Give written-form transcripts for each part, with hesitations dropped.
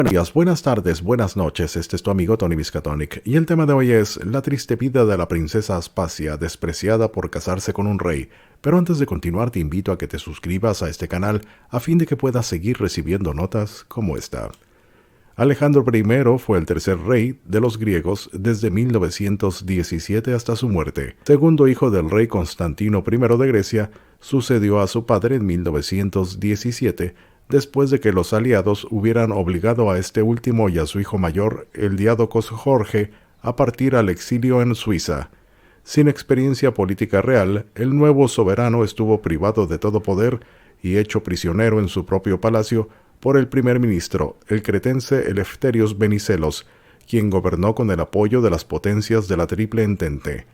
Buenos días, buenas tardes, buenas noches, este es tu amigo Tony Miskatonic y el tema de hoy es la triste vida de la princesa Aspasia, despreciada por casarse con un rey. Pero antes de continuar te invito a que te suscribas a este canal a fin de que puedas seguir recibiendo notas como esta. Alejandro I fue el tercer rey de los griegos desde 1917 hasta su muerte. Segundo hijo del rey Constantino I de Grecia, sucedió a su padre en 1917, después de que los aliados hubieran obligado a este último y a su hijo mayor, el diádocos Jorge, a partir al exilio en Suiza. Sin experiencia política real, el nuevo soberano estuvo privado de todo poder y hecho prisionero en su propio palacio por el primer ministro, el cretense Eleftherios Venizelos, quien gobernó con el apoyo de las potencias de la Triple Entente.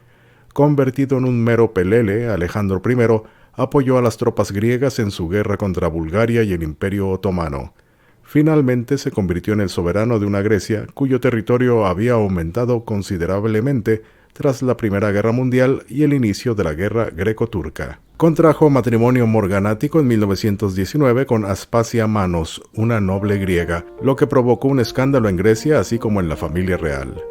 Convertido en un mero pelele, Alejandro I apoyó a las tropas griegas en su guerra contra Bulgaria y el Imperio Otomano. Finalmente se convirtió en el soberano de una Grecia cuyo territorio había aumentado considerablemente tras la Primera Guerra Mundial y el inicio de la Guerra Greco-Turca. Contrajo matrimonio morganático en 1919 con Aspasia Manos, una noble griega, lo que provocó un escándalo en Grecia así como en la familia real.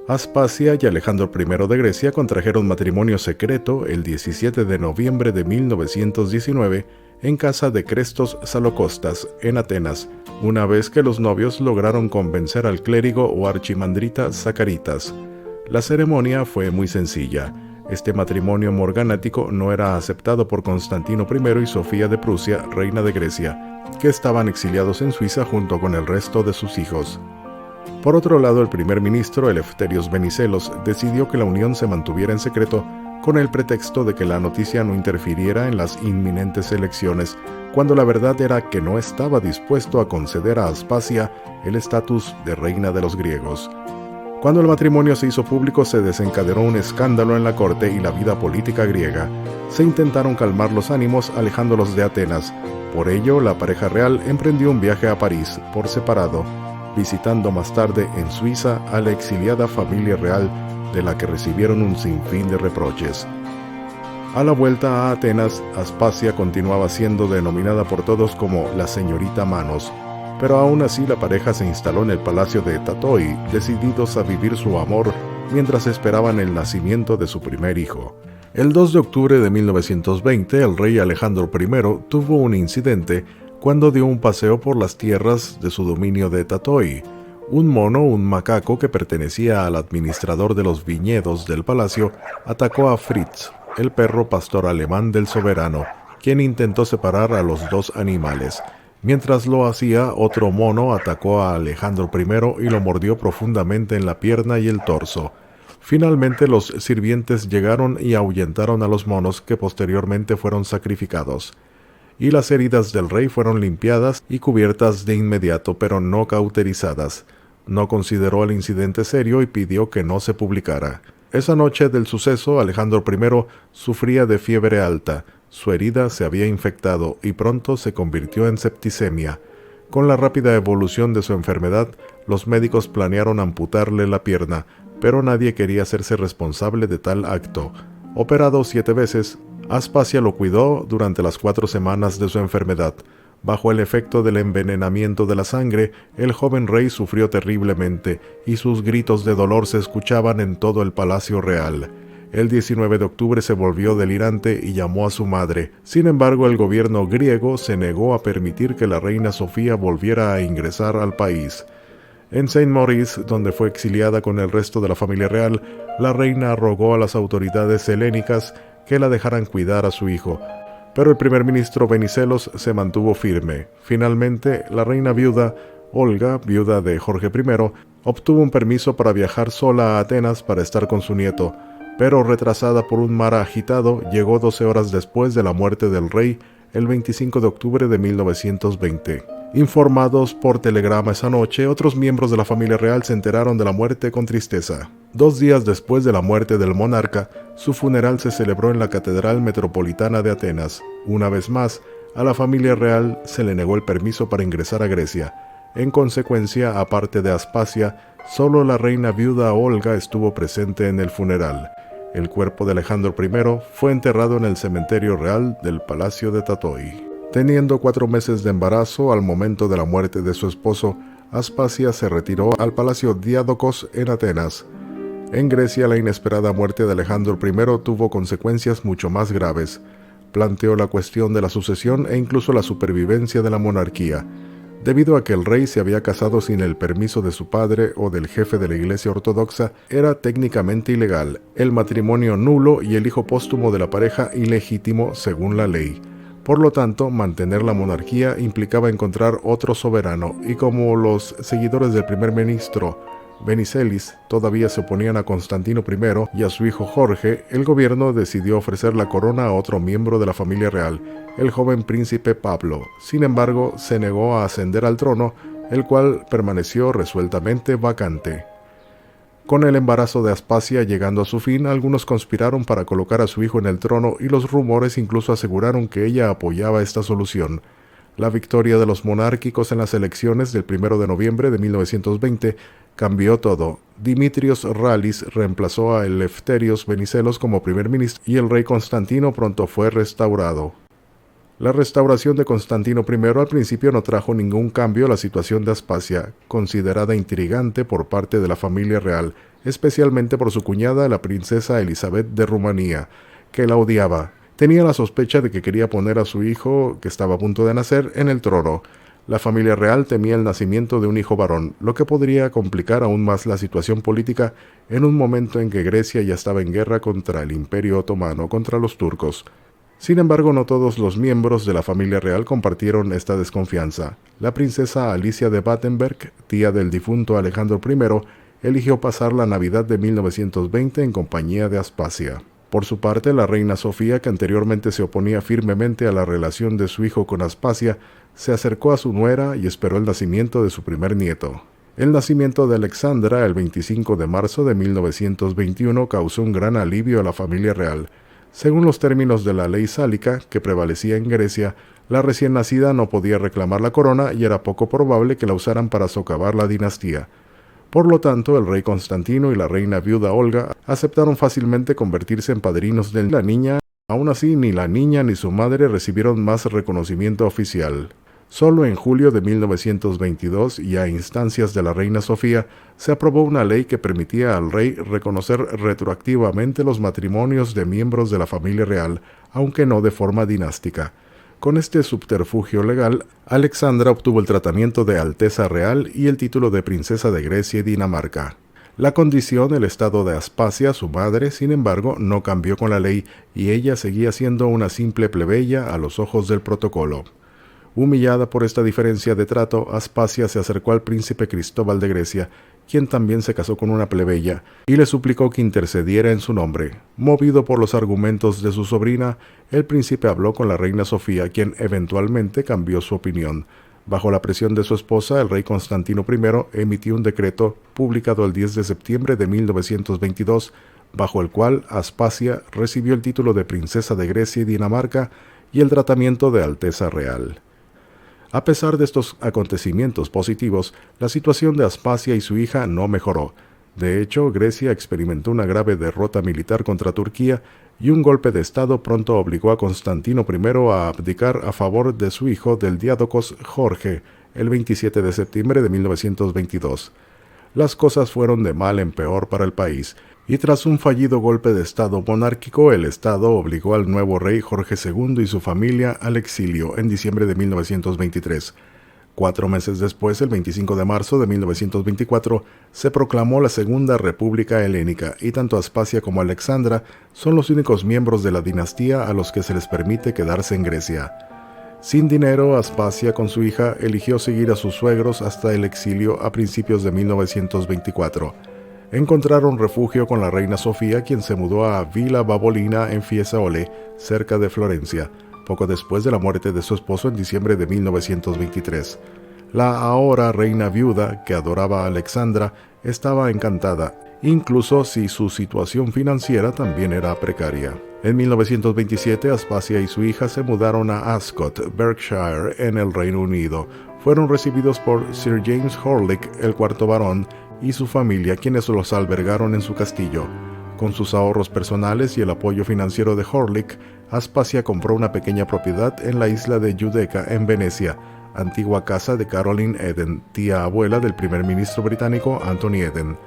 Aspasia y Alejandro I de Grecia contrajeron matrimonio secreto el 17 de noviembre de 1919 en casa de Crestos Salocostas, en Atenas, una vez que los novios lograron convencer al clérigo o archimandrita Zacaritas. La ceremonia fue muy sencilla. Este matrimonio morganático no era aceptado por Constantino I y Sofía de Prusia, reina de Grecia, que estaban exiliados en Suiza junto con el resto de sus hijos. Por otro lado, el primer ministro Eleftherios Venizelos decidió que la unión se mantuviera en secreto con el pretexto de que la noticia no interfiriera en las inminentes elecciones, cuando la verdad era que no estaba dispuesto a conceder a Aspasia el estatus de reina de los griegos. Cuando el matrimonio se hizo público, se desencadenó un escándalo en la corte y la vida política griega. Se intentaron calmar los ánimos alejándolos de Atenas. Por ello, la pareja real emprendió un viaje a París por separado, visitando más tarde en Suiza a la exiliada familia real, de la que recibieron un sinfín de reproches. A la vuelta a Atenas, Aspasia continuaba siendo denominada por todos como la señorita Manos, pero aún así la pareja se instaló en el palacio de Tatoi, decididos a vivir su amor mientras esperaban el nacimiento de su primer hijo. El 2 de octubre de 1920, el rey Alejandro I tuvo un incidente cuando dio un paseo por las tierras de su dominio de Tatoi. Un macaco que pertenecía al administrador de los viñedos del palacio, atacó a Fritz, el perro pastor alemán del soberano, quien intentó separar a los dos animales. Mientras lo hacía, otro mono atacó a Alejandro I y lo mordió profundamente en la pierna y el torso. Finalmente los sirvientes llegaron y ahuyentaron a los monos, que posteriormente fueron sacrificados. Y las heridas del rey fueron limpiadas y cubiertas de inmediato, pero no cauterizadas. No consideró el incidente serio y pidió que no se publicara. Esa noche del suceso, Alejandro I sufría de fiebre alta. Su herida se había infectado y pronto se convirtió en septicemia. Con la rápida evolución de su enfermedad, los médicos planearon amputarle la pierna, pero nadie quería hacerse responsable de tal acto. Operado 7 veces, Aspasia lo cuidó durante las 4 semanas de su enfermedad. Bajo el efecto del envenenamiento de la sangre, el joven rey sufrió terriblemente y sus gritos de dolor se escuchaban en todo el palacio real. El 19 de octubre se volvió delirante y llamó a su madre. Sin embargo, el gobierno griego se negó a permitir que la reina Sofía volviera a ingresar al país. En Saint-Maurice, donde fue exiliada con el resto de la familia real, la reina rogó a las autoridades helénicas que la dejaran cuidar a su hijo, pero el primer ministro Venizelos se mantuvo firme. Finalmente, la reina viuda, Olga, viuda de Jorge I, obtuvo un permiso para viajar sola a Atenas para estar con su nieto, pero retrasada por un mar agitado, llegó 12 horas después de la muerte del rey, el 25 de octubre de 1920. Informados por telegrama esa noche, otros miembros de la familia real se enteraron de la muerte con tristeza. 2 días después de la muerte del monarca, su funeral se celebró en la Catedral Metropolitana de Atenas. Una vez más, a la familia real se le negó el permiso para ingresar a Grecia. En consecuencia, aparte de Aspasia, solo la reina viuda Olga estuvo presente en el funeral. El cuerpo de Alejandro I fue enterrado en el cementerio real del Palacio de Tatoi. Teniendo 4 meses de embarazo al momento de la muerte de su esposo, Aspasia se retiró al Palacio Diádocos en Atenas. En Grecia, la inesperada muerte de Alejandro I tuvo consecuencias mucho más graves. Planteó la cuestión de la sucesión e incluso la supervivencia de la monarquía. Debido a que el rey se había casado sin el permiso de su padre o del jefe de la Iglesia Ortodoxa, era técnicamente ilegal, el matrimonio nulo y el hijo póstumo de la pareja ilegítimo según la ley. Por lo tanto, mantener la monarquía implicaba encontrar otro soberano, y como los seguidores del primer ministro Venizelis todavía se oponían a Constantino I y a su hijo Jorge, el gobierno decidió ofrecer la corona a otro miembro de la familia real, el joven príncipe Pablo. Sin embargo, se negó a ascender al trono, el cual permaneció resueltamente vacante. Con el embarazo de Aspasia llegando a su fin, algunos conspiraron para colocar a su hijo en el trono y los rumores incluso aseguraron que ella apoyaba esta solución. La victoria de los monárquicos en las elecciones del 1 de noviembre de 1920 cambió todo. Dimitrios Rallis reemplazó a Eleftherios Venizelos como primer ministro y el rey Constantino pronto fue restaurado. La restauración de Constantino I al principio no trajo ningún cambio a la situación de Aspasia, considerada intrigante por parte de la familia real, especialmente por su cuñada, la princesa Elizabeth de Rumanía, que la odiaba. Tenía la sospecha de que quería poner a su hijo, que estaba a punto de nacer, en el trono. La familia real temía el nacimiento de un hijo varón, lo que podría complicar aún más la situación política en un momento en que Grecia ya estaba en guerra contra el Imperio Otomano, contra los turcos. Sin embargo, no todos los miembros de la familia real compartieron esta desconfianza. La princesa Alicia de Battenberg, tía del difunto Alejandro I, eligió pasar la Navidad de 1920 en compañía de Aspasia. Por su parte, la reina Sofía, que anteriormente se oponía firmemente a la relación de su hijo con Aspasia, se acercó a su nuera y esperó el nacimiento de su primer nieto. El nacimiento de Alexandra el 25 de marzo de 1921 causó un gran alivio a la familia real. Según los términos de la ley sálica que prevalecía en Grecia, la recién nacida no podía reclamar la corona y era poco probable que la usaran para socavar la dinastía. Por lo tanto, el rey Constantino y la reina viuda Olga aceptaron fácilmente convertirse en padrinos de la niña. Aún así, ni la niña ni su madre recibieron más reconocimiento oficial. Solo en julio de 1922, y a instancias de la reina Sofía, se aprobó una ley que permitía al rey reconocer retroactivamente los matrimonios de miembros de la familia real, aunque no de forma dinástica. Con este subterfugio legal, Alexandra obtuvo el tratamiento de Alteza Real y el título de princesa de Grecia y Dinamarca. La condición, el estado de Aspasia, su madre, sin embargo, no cambió con la ley y ella seguía siendo una simple plebeya a los ojos del protocolo. Humillada por esta diferencia de trato, Aspasia se acercó al príncipe Cristóbal de Grecia, quien también se casó con una plebeya, y le suplicó que intercediera en su nombre. Movido por los argumentos de su sobrina, el príncipe habló con la reina Sofía, quien eventualmente cambió su opinión. Bajo la presión de su esposa, el rey Constantino I emitió un decreto publicado el 10 de septiembre de 1922, bajo el cual Aspasia recibió el título de princesa de Grecia y Dinamarca y el tratamiento de Alteza Real. A pesar de estos acontecimientos positivos, la situación de Aspasia y su hija no mejoró. De hecho, Grecia experimentó una grave derrota militar contra Turquía y un golpe de estado pronto obligó a Constantino I a abdicar a favor de su hijo del Diádocos Jorge el 27 de septiembre de 1922. Las cosas fueron de mal en peor para el país, y tras un fallido golpe de estado monárquico, el estado obligó al nuevo rey Jorge II y su familia al exilio en diciembre de 1923. 4 meses después, el 25 de marzo de 1924, se proclamó la Segunda República Helénica, y tanto Aspasia como Alexandra son los únicos miembros de la dinastía a los que se les permite quedarse en Grecia. Sin dinero, Aspasia con su hija eligió seguir a sus suegros hasta el exilio a principios de 1924. Encontraron refugio con la reina Sofía, quien se mudó a Villa Babolina en Fiesole, cerca de Florencia, poco después de la muerte de su esposo en diciembre de 1923. La ahora reina viuda, que adoraba a Alexandra, estaba encantada, incluso si su situación financiera también era precaria. En 1927, Aspasia y su hija se mudaron a Ascot, Berkshire, en el Reino Unido. Fueron recibidos por Sir James Horlick, el cuarto barón, y su familia, quienes los albergaron en su castillo. Con sus ahorros personales y el apoyo financiero de Horlick, Aspasia compró una pequeña propiedad en la isla de Giudecca, en Venecia, antigua casa de Caroline Eden, tía abuela del primer ministro británico Anthony Eden.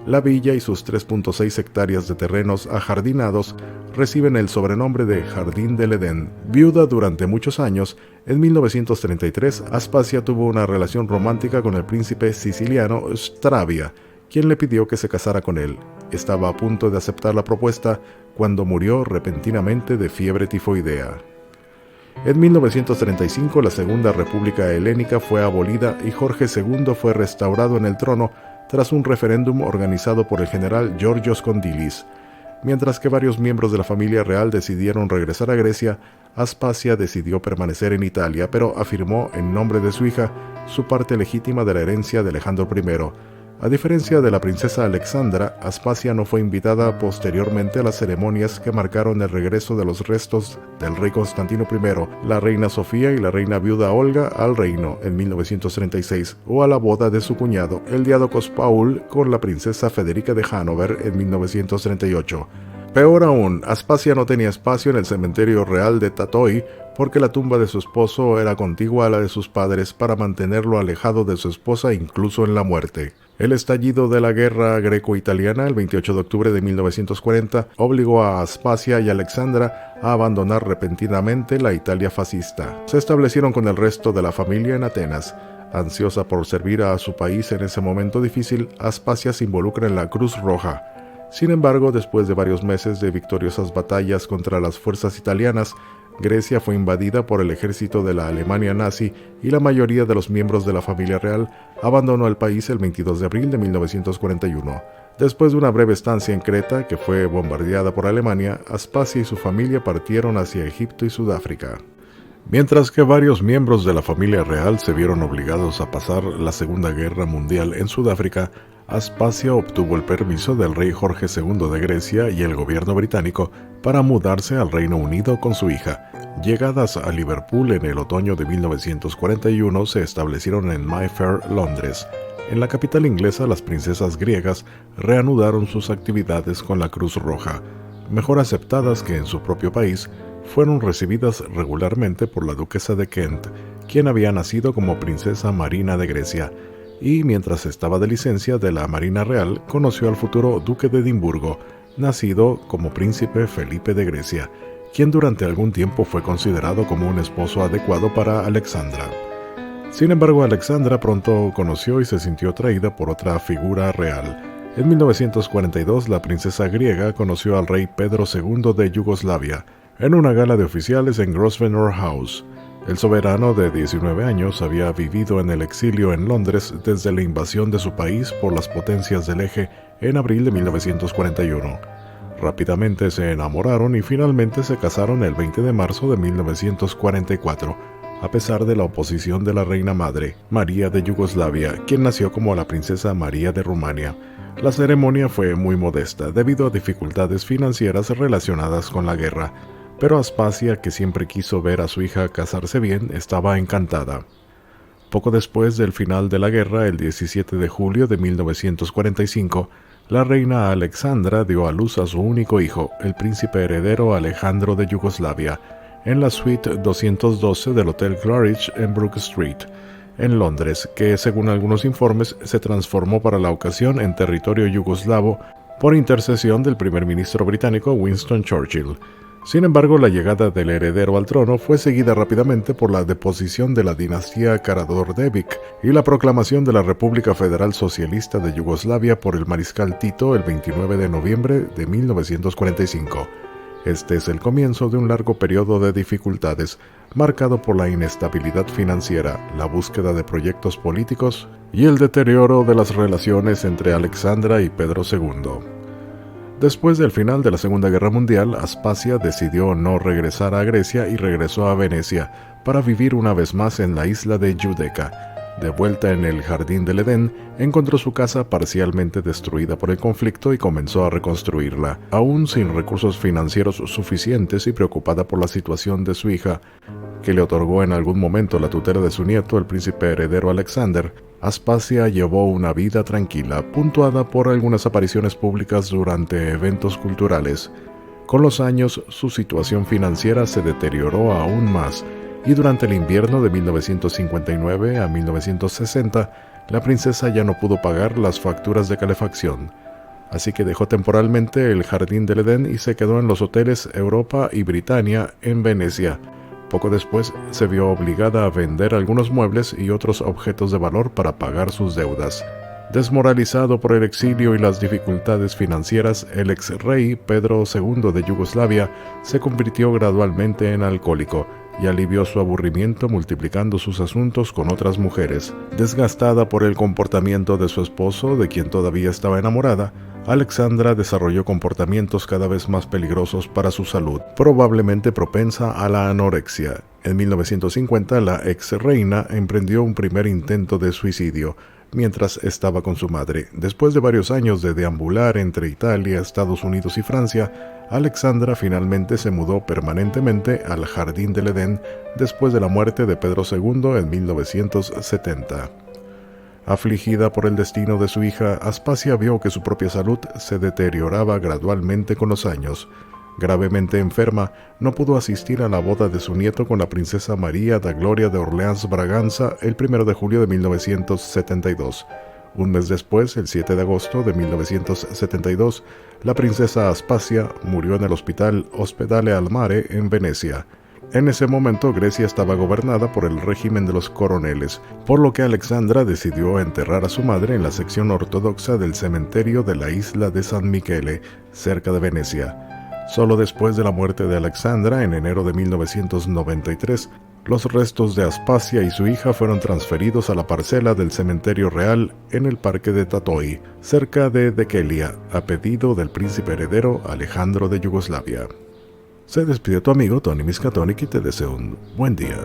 La villa y sus 3.6 hectáreas de terrenos ajardinados reciben el sobrenombre de Jardín del Edén. Viuda durante muchos años, en 1933 Aspasia tuvo una relación romántica con el príncipe siciliano Stravia, quien le pidió que se casara con él. Estaba a punto de aceptar la propuesta cuando murió repentinamente de fiebre tifoidea. En 1935 la Segunda República Helénica fue abolida y Jorge II fue restaurado en el trono tras un referéndum organizado por el general Georgios Kondilis. Mientras que varios miembros de la familia real decidieron regresar a Grecia, Aspasia decidió permanecer en Italia, pero afirmó en nombre de su hija su parte legítima de la herencia de Alejandro I. A diferencia de la princesa Alexandra, Aspasia no fue invitada posteriormente a las ceremonias que marcaron el regreso de los restos del rey Constantino I, la reina Sofía y la reina viuda Olga al reino en 1936, o a la boda de su cuñado, el diádocos Paul, con la princesa Federica de Hannover en 1938. Peor aún, Aspasia no tenía espacio en el cementerio real de Tatoi porque la tumba de su esposo era contigua a la de sus padres para mantenerlo alejado de su esposa incluso en la muerte. El estallido de la guerra greco-italiana el 28 de octubre de 1940 obligó a Aspasia y Alexandra a abandonar repentinamente la Italia fascista. Se establecieron con el resto de la familia en Atenas. Ansiosa por servir a su país en ese momento difícil, Aspasia se involucra en la Cruz Roja. Sin embargo, después de varios meses de victoriosas batallas contra las fuerzas italianas, Grecia fue invadida por el ejército de la Alemania nazi y la mayoría de los miembros de la familia real abandonó el país el 22 de abril de 1941. Después de una breve estancia en Creta, que fue bombardeada por Alemania, Aspasia y su familia partieron hacia Egipto y Sudáfrica. Mientras que varios miembros de la familia real se vieron obligados a pasar la Segunda Guerra Mundial en Sudáfrica, Aspasia obtuvo el permiso del rey Jorge II de Grecia y el gobierno británico para mudarse al Reino Unido con su hija. Llegadas a Liverpool en el otoño de 1941, se establecieron en Mayfair, Londres. En la capital inglesa, las princesas griegas reanudaron sus actividades con la Cruz Roja. Mejor aceptadas que en su propio país, fueron recibidas regularmente por la duquesa de Kent, quien había nacido como princesa Marina de Grecia, y mientras estaba de licencia de la Marina Real, conoció al futuro duque de Edimburgo, nacido como príncipe Felipe de Grecia, quien durante algún tiempo fue considerado como un esposo adecuado para Alexandra. Sin embargo, Alexandra pronto conoció y se sintió atraída por otra figura real. En 1942, la princesa griega conoció al rey Pedro II de Yugoslavia, en una gala de oficiales en Grosvenor House. El soberano de 19 años había vivido en el exilio en Londres desde la invasión de su país por las potencias del Eje en abril de 1941. Rápidamente se enamoraron y finalmente se casaron el 20 de marzo de 1944, a pesar de la oposición de la reina madre, María de Yugoslavia, quien nació como la princesa María de Rumania. La ceremonia fue muy modesta debido a dificultades financieras relacionadas con la guerra, pero Aspasia, que siempre quiso ver a su hija casarse bien, estaba encantada. Poco después del final de la guerra, el 17 de julio de 1945, la reina Alexandra dio a luz a su único hijo, el príncipe heredero Alejandro de Yugoslavia, en la suite 212 del Hotel Claridge en Brook Street, en Londres, que según algunos informes se transformó para la ocasión en territorio yugoslavo por intercesión del primer ministro británico Winston Churchill. Sin embargo, la llegada del heredero al trono fue seguida rápidamente por la deposición de la dinastía Karađorđević y la proclamación de la República Federal Socialista de Yugoslavia por el mariscal Tito el 29 de noviembre de 1945. Este es el comienzo de un largo periodo de dificultades, marcado por la inestabilidad financiera, la búsqueda de proyectos políticos y el deterioro de las relaciones entre Alexandra y Pedro II. Después del final de la Segunda Guerra Mundial, Aspasia decidió no regresar a Grecia y regresó a Venecia para vivir una vez más en la isla de Giudecca. De vuelta en el Jardín del Edén, encontró su casa parcialmente destruida por el conflicto y comenzó a reconstruirla. Aún sin recursos financieros suficientes y preocupada por la situación de su hija, que le otorgó en algún momento la tutela de su nieto, el príncipe heredero Alexander, Aspasia llevó una vida tranquila, puntuada por algunas apariciones públicas durante eventos culturales. Con los años, su situación financiera se deterioró aún más, y durante el invierno de 1959 a 1960, la princesa ya no pudo pagar las facturas de calefacción. Así que dejó temporalmente el Jardín del Edén y se quedó en los hoteles Europa y Britannia en Venecia. Poco después se vio obligada a vender algunos muebles y otros objetos de valor para pagar sus deudas. Desmoralizado por el exilio y las dificultades financieras, el ex-rey Pedro II de Yugoslavia se convirtió gradualmente en alcohólico y alivió su aburrimiento multiplicando sus asuntos con otras mujeres. Desgastada por el comportamiento de su esposo, de quien todavía estaba enamorada, Alexandra desarrolló comportamientos cada vez más peligrosos para su salud, probablemente propensa a la anorexia. En 1950, la ex-reina emprendió un primer intento de suicidio, mientras estaba con su madre. Después de varios años de deambular entre Italia, Estados Unidos y Francia, Alexandra finalmente se mudó permanentemente al Jardín del Edén después de la muerte de Pedro II en 1970. Afligida por el destino de su hija, Aspasia vio que su propia salud se deterioraba gradualmente con los años. Gravemente enferma, no pudo asistir a la boda de su nieto con la princesa María da Gloria de Orleans-Braganza el 1 de julio de 1972. Un mes después, el 7 de agosto de 1972, la princesa Aspasia murió en el hospital Ospedale al Mare en Venecia. En ese momento Grecia estaba gobernada por el régimen de los coroneles, por lo que Alexandra decidió enterrar a su madre en la sección ortodoxa del cementerio de la isla de San Michele, cerca de Venecia. Solo después de la muerte de Alexandra, en enero de 1993, los restos de Aspasia y su hija fueron transferidos a la parcela del cementerio real en el parque de Tatoi, cerca de Dekelia, a pedido del príncipe heredero Alejandro de Yugoslavia. Se despide tu amigo Tony Miskatonic y te deseo un buen día.